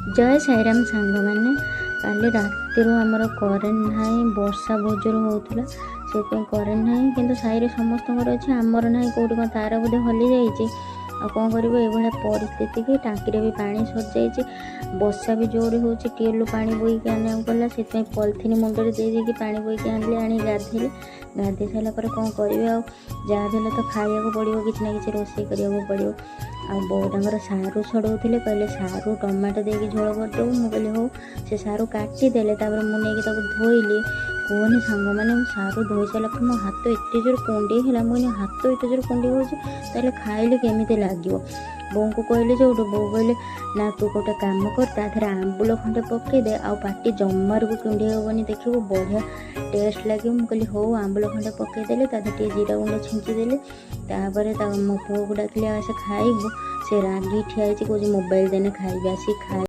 जय साईराम सांग मैंने काली राति आमर करेन्ट ना वर्षा बहुत जोर होता से करेन्ट ना कि साई समस्त अच्छे आमर ना कौटी कौन तार बोधे हली जाइए आ कौन कर परिस्थिति की टाँकी भी पानी सर जा वर्षा भी जोर हो टीएल पा बोईक आना गला से पॉलिथिन मुंडे दे पा बोईक आनी आनी गाधेली गाधे सारापर कौन करेंगे जहाँ भी तो खाया पड़ो कि ना कि रोषे करा पड़ो आ बोर सारू छड़ौले कहले सारू टमाटो देकी झोल करदेव मुझे कहली हो से सारू काटिदेले मुझे धोइली कहनी सांग मैंने सारू धोई सारा मो हाथ एत जोर कुंडे है मुझे हाथ एत जोर कुंडे हो खाइले केमी लगे बों को कहले जो बो कहले ना तू गोटे काम कर ताधर आंबुल खंडे पकईदे आ पाटी जमार को कुंडे हेनी देखो बढ़िया टेस्ट लगे मुझे कहली हो आंबुल खंडे पकईदेले टे जीरा गुंड छिंकीदेली मो पुओ को डाकिले आसे खाइबू से रागी ठिया कौन मोबाइल देने खाइबे आसी खाए।